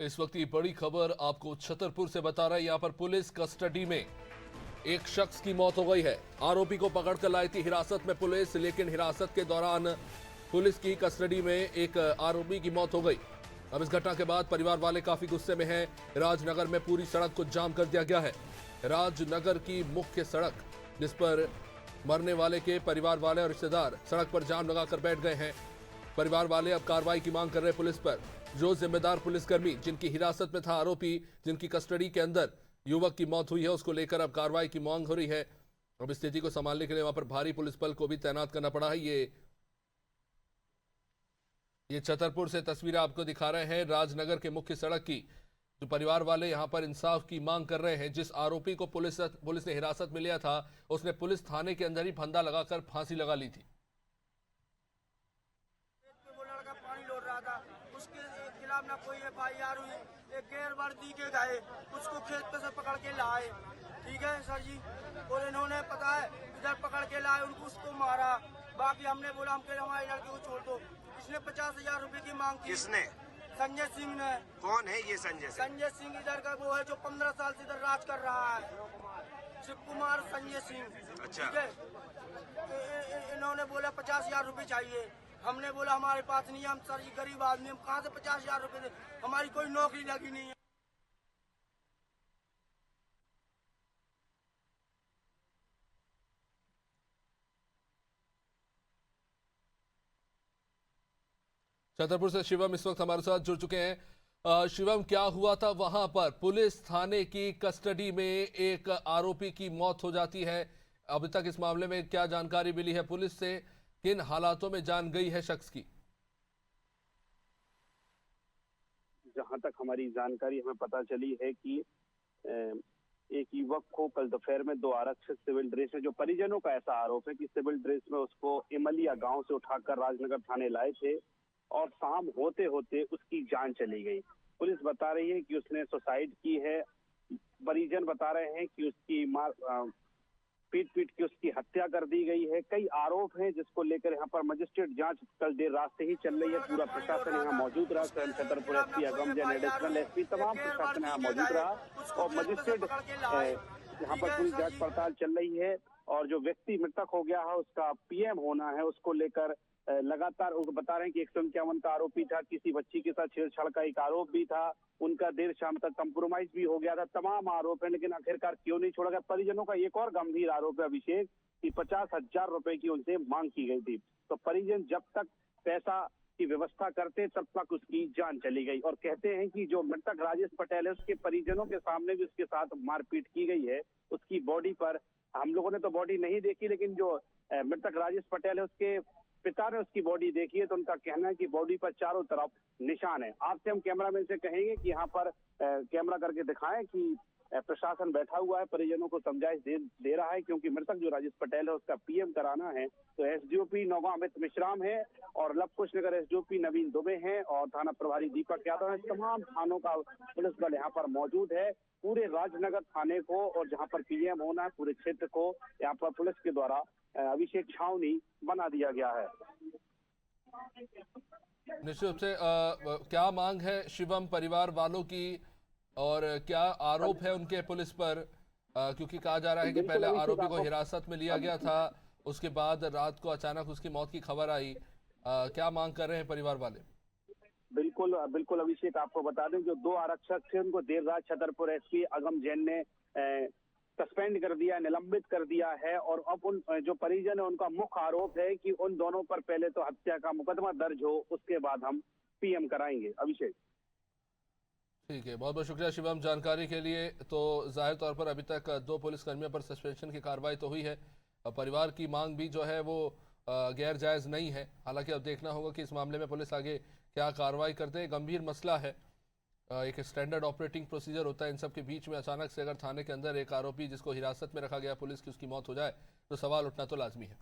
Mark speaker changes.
Speaker 1: इस वक्त की बड़ी खबर आपको छतरपुर से बता रहा है। यहां पर पुलिस कस्टडी में एक शख्स की मौत हो गई है। आरोपी को पकड़कर लाई थी हिरासत में पुलिस, लेकिन हिरासत के दौरान पुलिस की कस्टडी में एक आरोपी की मौत हो गई। अब इस घटना के बाद परिवार वाले काफी गुस्से में हैं। राजनगर में पूरी सड़क को जाम कर दिया गया है। राजनगर की मुख्य सड़क जिस पर मरने वाले के परिवार वाले और रिश्तेदार सड़क पर जाम लगाकर बैठ गए हैं। परिवार वाले अब कार्रवाई की मांग कर रहे पुलिस पर। जो जिम्मेदार पुलिसकर्मी जिनकी हिरासत में था आरोपी, जिनकी कस्टडी के अंदर युवक की मौत हुई है, उसको लेकर अब कार्रवाई की मांग हो रही है। अब स्थिति को संभालने के लिए वहां पर भारी पुलिस बल को भी तैनात करना पड़ा है। ये छतरपुर से तस्वीरें आपको दिखा रहे हैं राजनगर के मुख्य सड़क की। जो परिवार वाले यहां पर इंसाफ की मांग कर रहे हैं। जिस आरोपी को पुलिस ने हिरासत में लिया था, उसने पुलिस थाने के अंदर ही फंदा लगाकर फांसी लगा ली थी।
Speaker 2: वो लड़का पानी लौट रहा था, उसके खिलाफ ना कोई FIR हुई। एक गैर वर्दी के गए, उसको खेत पे से पकड़ के लाए। ठीक है सर जी, और इन्होंने पता है इधर पकड़ के लाए, उनको उसको मारा। बाकी हमने बोला हम हमारे लड़के को छोड़ दो। इसने 50,000 रुपए की मांग की।
Speaker 3: किसने?
Speaker 2: संजय सिंह ने।
Speaker 3: कौन है ये संजय सिंह?
Speaker 2: संजय सिंह इधर का वो है जो 15 साल से इधर राज कर रहा है, शिव कुमार संजय सिंह।
Speaker 3: अच्छा।
Speaker 2: ठीक है, इन्होंने बोला 50,000 रुपए चाहिए। हमने बोला हमारे पास नहीं है, हम सर जी गरीब आदमी, हम कहाँ से 50,000 रुपए दे, हमारी कोई नौकरी लगी नहीं है।
Speaker 1: छतरपुर से शिवम इस वक्त हमारे साथ जुड़ चुके हैं। शिवम, क्या हुआ था वहां पर? पुलिस थाने की कस्टडी में एक आरोपी की मौत हो जाती है। अभी तक इस मामले में क्या जानकारी मिली है पुलिस से? किन हालातों में जान गई है शख्स की?
Speaker 4: जहां तक हमारी जानकारी हमें पता चली है कि एक युवक को कल दोपहर में 2 आरक्षक सिविल ड्रेस में, जो परिजनों का ऐसा आरोप है कि सिविल ड्रेस में उसको इमलिया गांव से उठाकर राजनगर थाने लाए थे और शाम होते होते उसकी जान चली गई। पुलिस बता रही है कि उसने सुसाइड की है। परिजन बता रहे हैं कि उसकी पीट के उसकी हत्या कर दी गई है। कई आरोप हैं जिसको लेकर यहाँ पर मजिस्ट्रेट जांच कल देर रात से ही चल रही है। पूरा प्रशासन यहाँ मौजूद रहा। स्वयं छतरपुर SP अगम जैन, एडिशनल SP, तमाम प्रशासन यहाँ मौजूद रहा और मजिस्ट्रेट यहाँ पर पूरी जांच पड़ताल चल रही है। और जो व्यक्ति मृतक हो गया है उसका PM होना है, उसको लेकर लगातार बता रहे हैं कि 151 का आरोपी था। किसी बच्ची के साथ छेड़छाड़ का एक आरोप भी था। उनका देर शाम तक कंप्रोमाइज भी हो गया था। तमाम आरोप है, लेकिन आखिरकार क्यों नहीं छोड़ा गया? परिजनों का एक और गंभीर आरोप है अभिषेक कि 50,000 रुपए की उनसे मांग की गई थी। तो परिजन जब तक पैसा की व्यवस्था करते तब तक उसकी जान चली गई। और कहते हैं कि जो मृतक राजेश पटेल है उसके परिजनों के सामने भी उसके साथ मारपीट की गई है। उसकी बॉडी पर, हम लोगों ने तो बॉडी नहीं देखी, लेकिन जो मृतक राजेश पटेल है उसके पिता ने उसकी बॉडी देखी है तो उनका कहना है कि बॉडी पर चारों तरफ निशान है। आपसे हम कैमरामैन से कहेंगे कि यहाँ पर कैमरा करके दिखाएं कि प्रशासन बैठा हुआ है, परिजनों को समझाइश दे रहा है, क्योंकि मृतक जो राजेश पटेल है उसका PM कराना है। तो SDOP नौगांव अमित मिश्राम है और लवकुश नगर SDOP नवीन दुबे हैं और थाना प्रभारी दीपक यादव है। तमाम थानों का पुलिस बल यहाँ पर मौजूद है। पूरे राजनगर थाने को और जहाँ पर PM होना है पूरे क्षेत्र को यहाँ पर पुलिस के द्वारा अभिषेक छावनी बना दिया गया है।
Speaker 1: निश्चित रूप से क्या मांग है शिवम परिवार वालों की और क्या आरोप है उनके पुलिस पर? क्योंकि कहा जा रहा है कि पहले आरोपी को हिरासत में लिया गया था, उसके बाद रात को अचानक उसकी मौत की खबर आई। क्या मांग कर रहे हैं परिवार वाले?
Speaker 4: बिल्कुल अभिषेक, आपको बता दें जो 2 आरक्षक थे उनको देर रात छतरपुर SP अगम जैन ने सस्पेंड कर दिया, निलंबित कर दिया है। और अब उन जो परिजन है उनका मुख्य आरोप है कि उन दोनों पर पहले तो हत्या का मुकदमा दर्ज हो, उसके बाद हम PM कराएंगे। अभिषेक,
Speaker 1: ठीक है, बहुत बहुत शुक्रिया शिवम जानकारी के लिए। तो जाहिर तौर पर अभी तक 2 पुलिसकर्मियों पर सस्पेंशन की कार्रवाई तो हुई है। परिवार की मांग भी जो है वो गैर जायज नहीं है। हालांकि अब देखना होगा कि इस मामले में पुलिस आगे क्या कार्रवाई करते हैं। गंभीर मसला है, एक स्टैंडर्ड ऑपरेटिंग प्रोसीजर होता है। इन सब के बीच में अचानक से अगर थाने के अंदर एक आरोपी जिसको हिरासत में रखा गया पुलिस की, उसकी मौत हो जाए तो सवाल उठना तो लाजमी है।